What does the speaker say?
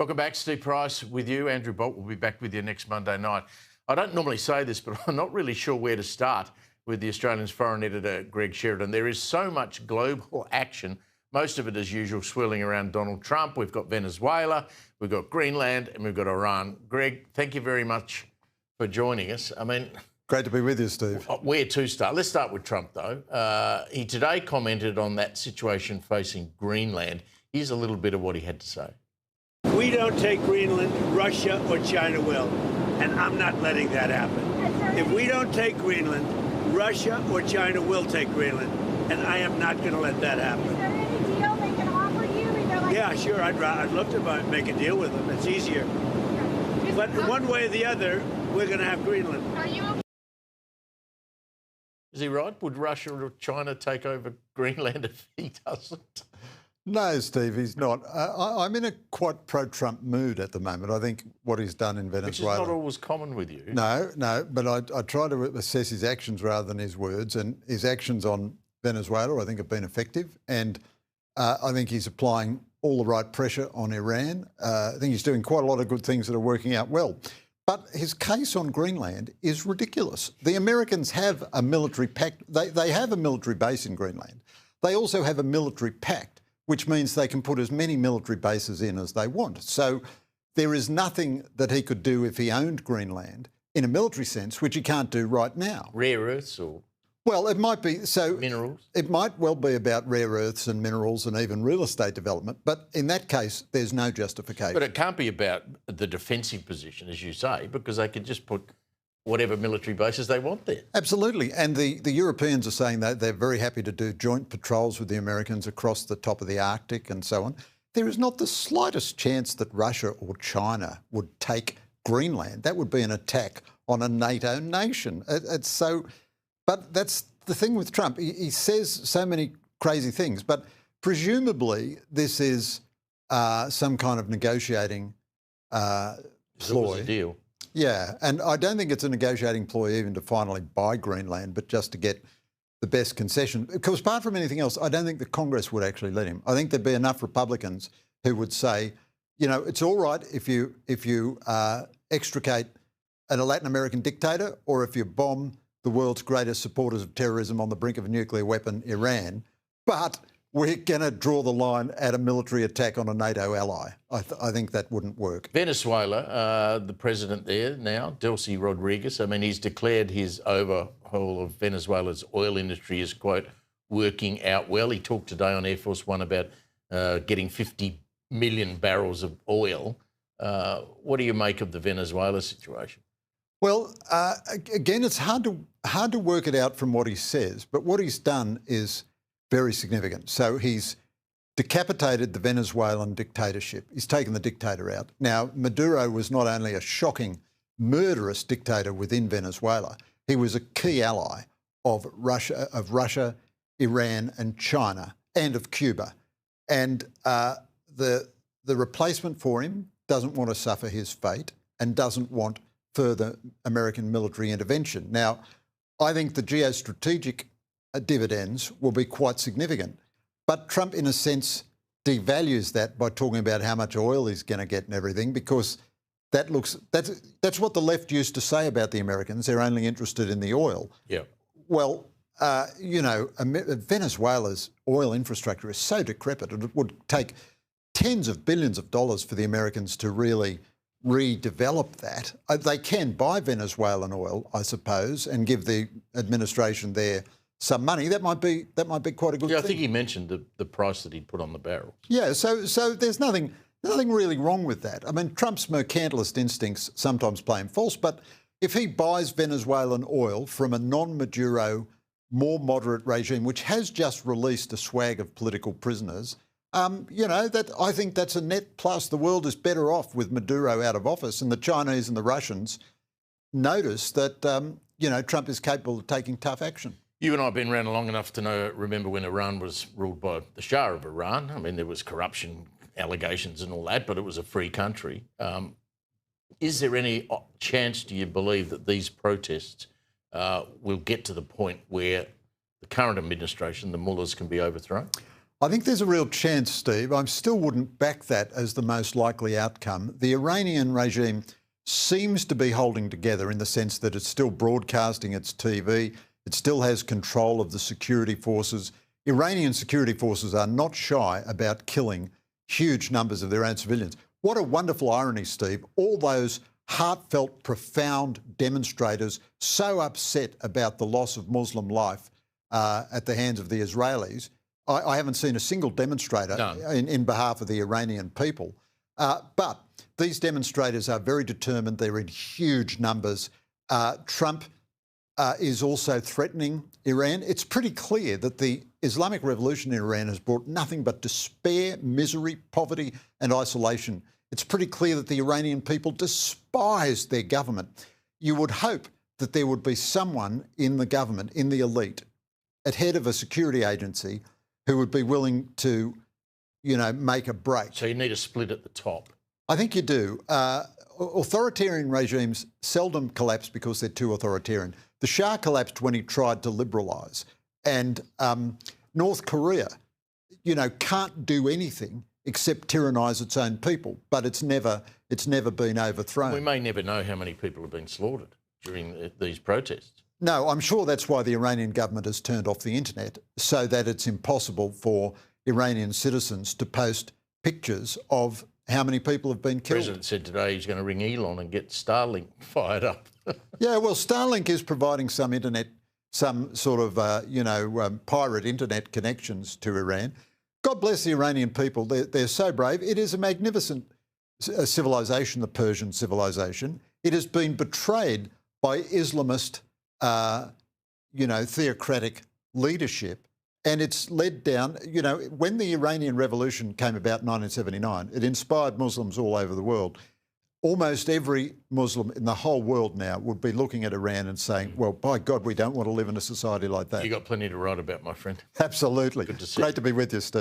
Welcome back. Steve Price with you. Andrew Bolt will be back with you next Monday night. I don't normally say this, but I'm not really sure where to start with the Australian's foreign editor, Greg Sheridan. There is so much global action, most of it as usual swirling around Donald Trump. We've got Venezuela, we've got Greenland, and we've got Iran. Greg, thank you very much for joining us. I mean... Great to be with you, Steve. Where to start? Let's start with Trump, though. He today commented on that situation facing Greenland. Here's a little bit of what he had to say. We don't take Greenland, Russia or China will, and I'm not letting that happen. If we don't take Greenland, Russia or China will take Greenland, and I am not going to let that happen. Is there any deal they can offer you? Yeah, sure. I'd love to make a deal with them. It's easier. But one way or the other, we're going to have Greenland. Are you okay? Is he right? Would Russia or China take over Greenland if he doesn't? No, Steve, he's not. I'm in a quite pro-Trump mood at the moment. I think what he's done in Venezuela... Which is not always common with you. No, but I try to assess his actions rather than his words, and his actions on Venezuela I think have been effective, and I think he's applying all the right pressure on Iran. I think he's doing quite a lot of good things that are working out well. But his case on Greenland is ridiculous. The Americans have a military pact. They have a military base in Greenland. They also have a military pact, which means they can put as many military bases in as they want. So there is nothing that he could do if he owned Greenland in a military sense, which he can't do right now. Rare earths or... Well, it might be... So minerals? It might well be about rare earths and minerals and even real estate development, but in that case, there's no justification. But it can't be about the defensive position, as you say, because they could just put whatever military bases they want there. Absolutely. And the Europeans are saying that they're very happy to do joint patrols with the Americans across the top of the Arctic and so on. There is not the slightest chance that Russia or China would take Greenland. That would be an attack on a NATO nation. It's so... But that's the thing with Trump. He says so many crazy things, but presumably this is some kind of negotiating ploy. It was a deal. Yeah, and I don't think it's a negotiating ploy even to finally buy Greenland, but just to get the best concession. Because apart from anything else, I don't think the Congress would actually let him. I think there'd be enough Republicans who would say, you know, it's all right if you extricate a Latin American dictator or if you bomb the world's greatest supporters of terrorism on the brink of a nuclear weapon, Iran, but we're going to draw the line at a military attack on a NATO ally. I think that wouldn't work. Venezuela, the president there now, Delcy Rodriguez, I mean, he's declared his overhaul of Venezuela's oil industry is, quote, working out well. He talked today on Air Force One about getting 50 million barrels of oil. What do you make of the Venezuela situation? Well, again, it's hard to work it out from what he says, but what he's done is very significant. So he's decapitated the Venezuelan dictatorship. He's taken the dictator out. Now, Maduro was not only a shocking, murderous dictator within Venezuela, he was a key ally of Russia, Iran and China and of Cuba. And the replacement for him doesn't want to suffer his fate and doesn't want further American military intervention. Now, I think the geostrategic dividends will be quite significant. But Trump, in a sense, devalues that by talking about how much oil he's going to get and everything, because that's what the left used to say about the Americans. They're only interested in the oil. Yeah. Well, you know, Venezuela's oil infrastructure is so decrepit, it would take tens of billions of dollars for the Americans to really redevelop that. They can buy Venezuelan oil, I suppose, and give the administration there some money. That might be quite a good thing. Yeah, I think he mentioned the price that he'd put on the barrel. Yeah, so there's nothing really wrong with that. I mean, Trump's mercantilist instincts sometimes play him false, but if he buys Venezuelan oil from a non-Maduro, more moderate regime, which has just released a swag of political prisoners, you know, I think that's a net plus. The world is better off with Maduro out of office, and the Chinese and the Russians notice that, you know, Trump is capable of taking tough action. You and I have been around long enough to remember when Iran was ruled by the Shah of Iran. I mean, there was corruption allegations and all that, but it was a free country. Is there any chance, do you believe, that these protests will get to the point where the current administration, the mullahs, can be overthrown? I think there's a real chance, Steve. I still wouldn't back that as the most likely outcome. The Iranian regime seems to be holding together in the sense that it's still broadcasting its TV. It still has control of the security forces. Iranian security forces are not shy about killing huge numbers of their own civilians. What a wonderful irony, Steve. All those heartfelt, profound demonstrators so upset about the loss of Muslim life at the hands of the Israelis. I haven't seen a single demonstrator in behalf of the Iranian people. But these demonstrators are very determined. They're in huge numbers. Trump is also threatening Iran. It's pretty clear that the Islamic Revolution in Iran has brought nothing but despair, misery, poverty and isolation. It's pretty clear that the Iranian people despise their government. You would hope that there would be someone in the government, in the elite, at head of a security agency who would be willing to, make a break. So you need a split at the top. I think you do. Authoritarian regimes seldom collapse because they're too authoritarian. The Shah collapsed when he tried to liberalise. And North Korea, can't do anything except tyrannise its own people, but it's never been overthrown. We may never know how many people have been slaughtered during these protests. No, I'm sure that's why the Iranian government has turned off the internet, so that it's impossible for Iranian citizens to post pictures of how many people have been killed. The President said today he's going to ring Elon and get Starlink fired up. Yeah, well, Starlink is providing some internet, some sort of, pirate internet connections to Iran. God bless the Iranian people. They're so brave. It is a magnificent civilization, the Persian civilization. It has been betrayed by Islamist theocratic leadership. And it's led down, when the Iranian Revolution came about in 1979, it inspired Muslims all over the world. Almost every Muslim in the whole world now would be looking at Iran and saying, well, by God, we don't want to live in a society like that. You've got plenty to write about, my friend. Absolutely. Good to see you. Great to be with you, Steve.